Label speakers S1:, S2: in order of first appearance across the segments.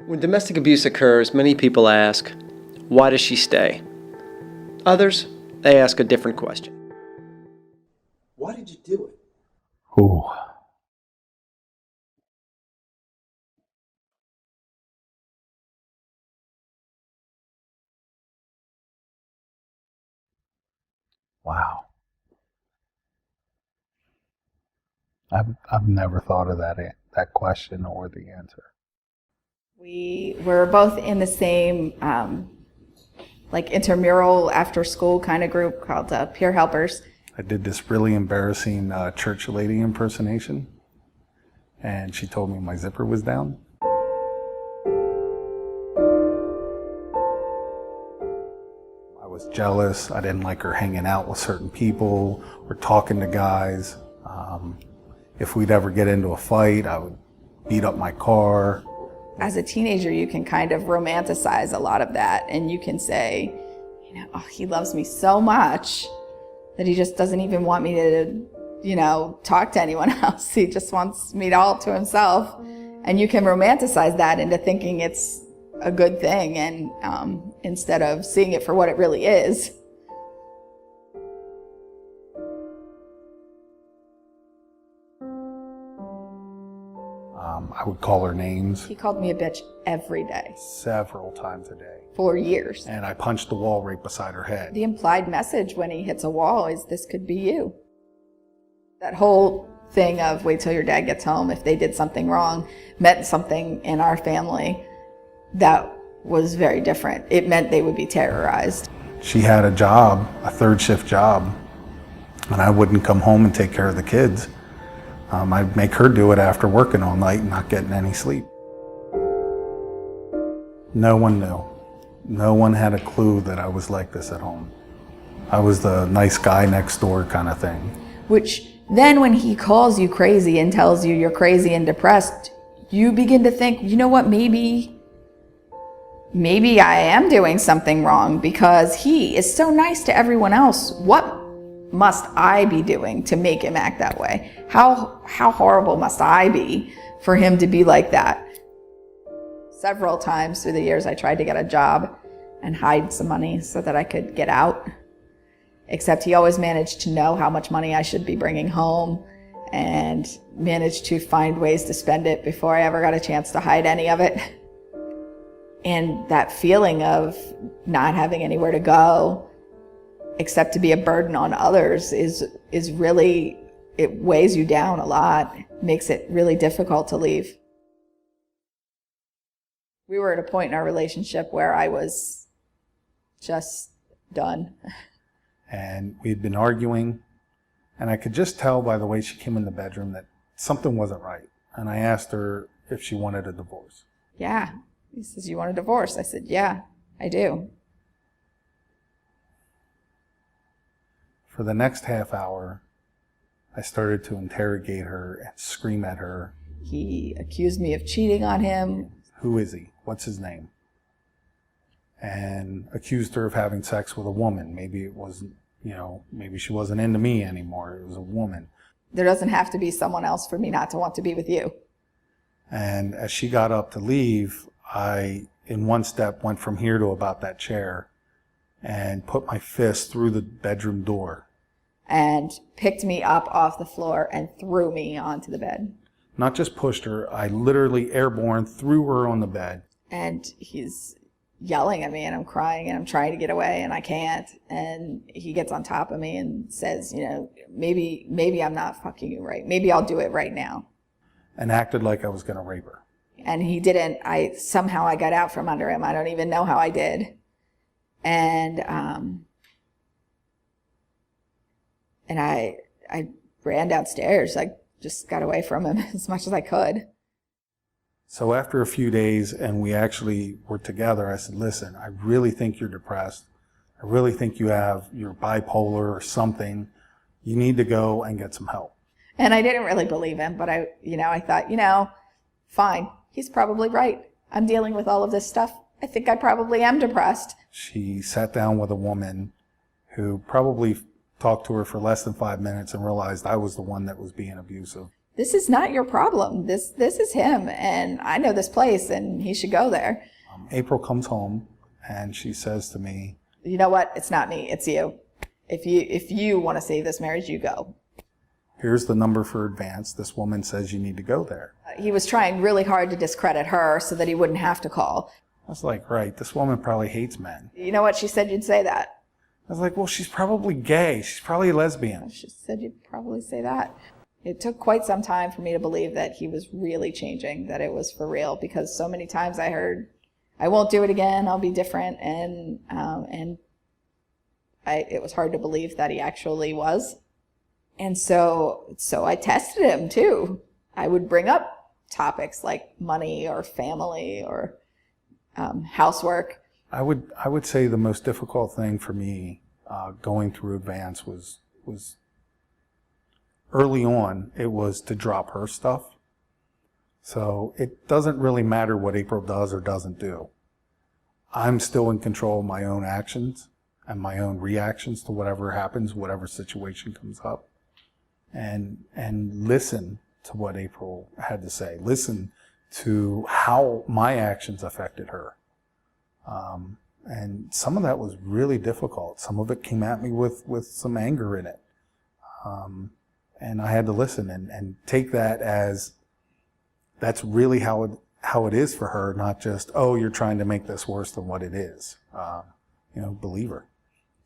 S1: When domestic abuse occurs, many people ask, why does she stay? Others, they ask a different question.
S2: Why did you do it?
S3: Ooh. Wow. I've never thought of that question or the answer.
S4: We were both in the same intramural after school kind of group called Peer Helpers.
S3: I did this really embarrassing church lady impersonation, and she told me my zipper was down. I was jealous. I didn't like her hanging out with certain people or talking to guys. If we'd ever get into a fight, I would beat up my car.
S4: As a teenager, you can kind of romanticize a lot of that, and you can say, oh, he loves me so much that he just doesn't even want me to, talk to anyone else. He just wants me all to himself. And you can romanticize that into thinking it's a good thing, and instead of seeing it for what it really is.
S3: I would call her names.
S4: He called me a bitch every day.
S3: Several times a day.
S4: For years.
S3: And I punched the wall right beside her head.
S4: The implied message when he hits a wall is, this could be you. That whole thing of wait till your dad gets home if they did something wrong meant something in our family that was very different. It meant they would be terrorized.
S3: She had a job, a third shift job, and I wouldn't come home and take care of the kids. I'd make her do it after working all night and not getting any sleep. No one knew. No one had a clue that I was like this at home. I was the nice guy next door kind of thing.
S4: Which then when he calls you crazy and tells you you're crazy and depressed, you begin to think, you know what, maybe I am doing something wrong because he is so nice to everyone else. What must I be doing to make him act that way? How horrible must I be for him to be like that? Several times through the years I tried to get a job and hide some money so that I could get out. Except he always managed to know how much money I should be bringing home and managed to find ways to spend it before I ever got a chance to hide any of it. And that feeling of not having anywhere to go except to be a burden on others is really, it weighs you down a lot, makes it really difficult to leave. We were at a point in our relationship where I was just done.
S3: And we had been arguing, and I could just tell by the way she came in the bedroom that something wasn't right. And I asked her if she wanted a divorce.
S4: Yeah. He says, you want a divorce? I said, yeah, I do.
S3: For the next half hour, I started to interrogate her and scream at her.
S4: He accused me of cheating on him.
S3: Who is he? What's his name? And accused her of having sex with a woman. Maybe it wasn't, maybe she wasn't into me anymore. It was a woman.
S4: There doesn't have to be someone else for me not to want to be with you.
S3: And as she got up to leave, I, in one step, went from here to about that chair and put my fist through the bedroom door.
S4: And picked me up off the floor and threw me onto the bed.
S3: Not just pushed her, I literally airborne threw her on the bed.
S4: And he's yelling at me and I'm crying and I'm trying to get away and I can't. And he gets on top of me and says, maybe I'm not fucking you right. Maybe I'll do it right now.
S3: And acted like I was going to rape her.
S4: And he didn't. Somehow I got out from under him. I don't even know how I did. And I ran downstairs. I just got away from him as much as I could.
S3: So after a few days and we actually were together, I said, listen, I really think you're depressed. I really think you're bipolar or something. You need to go and get some help.
S4: And I didn't really believe him, but I thought, fine. He's probably right. I'm dealing with all of this stuff. I think I probably am depressed.
S3: She sat down with a woman who probably talked to her for less than 5 minutes and realized I was the one that was being abusive.
S4: this is not your problem. This is him, and I know this place, and he should go there.
S3: April comes home and she says to me,
S4: You know what? It's not me. It's you. If you want to save this marriage, you go.
S3: here's the number for Advance. This woman says you need to go there.
S4: He was trying really hard to discredit her so that he wouldn't have to call.
S3: I was like, right, this woman probably hates men.
S4: You know what? She said you'd say that.
S3: I was like, well, she's probably gay. She's probably a lesbian.
S4: She said you'd probably say that. It took quite some time for me to believe that he was really changing, that it was for real, because so many times I heard, I won't do it again, I'll be different, and it was hard to believe that he actually was. And so I tested him too. I would bring up topics like money or family or housework.
S3: I would say the most difficult thing for me going through Advance was early on, it was to drop her stuff. So it doesn't really matter what April does or doesn't do. I'm still in control of my own actions and my own reactions to whatever happens, whatever situation comes up. And listen to what April had to say. Listen to how my actions affected her. And some of that was really difficult. Some of it came at me with some anger in it. And I had to listen and take that as that's really how it is for her, not just, oh, you're trying to make this worse than what it is. Believe her.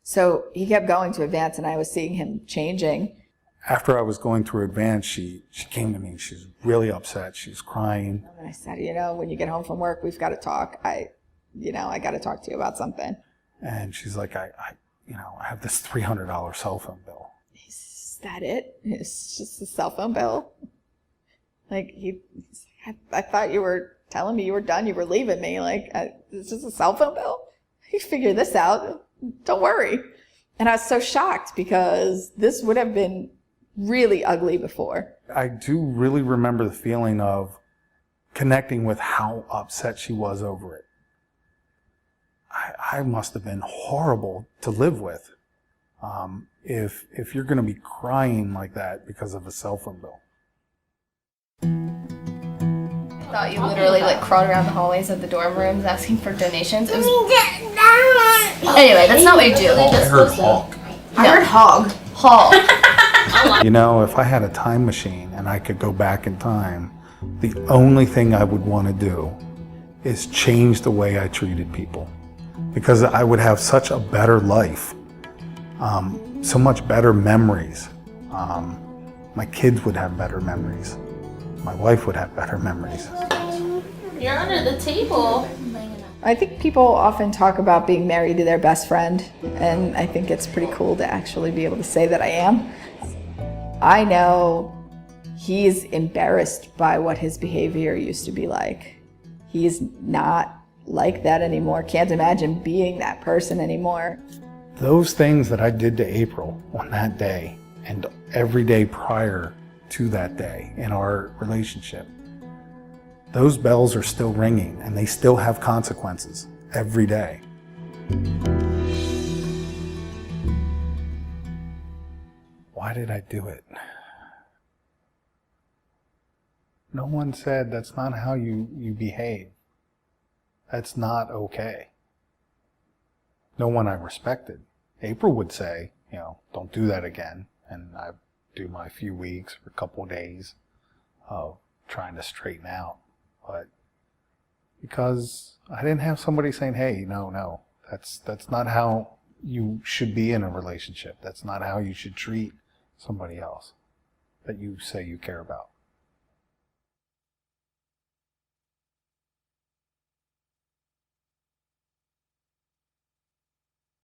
S4: So he kept going to Advance, and I was seeing him changing.
S3: After I was going through Advance, she came to me. She was really upset. She was crying.
S4: And I said, when you get home from work, we've got to talk. I got to talk to you about something.
S3: And she's like, I have this $300 cell phone bill.
S4: Is that it? It's just a cell phone bill? Like, I thought you were telling me you were done. You were leaving me. Like, it's just a cell phone bill? You figure this out. Don't worry. And I was so shocked because this would have been really ugly before.
S3: I do really remember the feeling of connecting with how upset she was over it. I must have been horrible to live with if you're going to be crying like that because of a cell phone bill.
S5: I thought you literally crawled around the hallways of the dorm rooms asking for donations. It was... Anyway, that's not what you do.
S2: I heard honk.
S5: I heard hog. Hog.
S3: If I had a time machine and I could go back in time, the only thing I would want to do is change the way I treated people. Because I would have such a better life, so much better memories. My kids would have better memories. My wife would have better memories.
S5: You're under the table.
S4: I think people often talk about being married to their best friend, and I think it's pretty cool to actually be able to say that I am. I know he's embarrassed by what his behavior used to be like. He's not like that anymore. Can't imagine being that person anymore.
S3: Those things that I did to April on that day and every day prior to that day in our relationship, those bells are still ringing and they still have consequences every day. Why did I do it? No one said that's not how you behave. That's not okay. No one I respected. April would say, don't do that again. And I'd do my few weeks or a couple of days of trying to straighten out. But because I didn't have somebody saying, hey, no, that's not how you should be in a relationship. That's not how you should treat somebody else that you say you care about.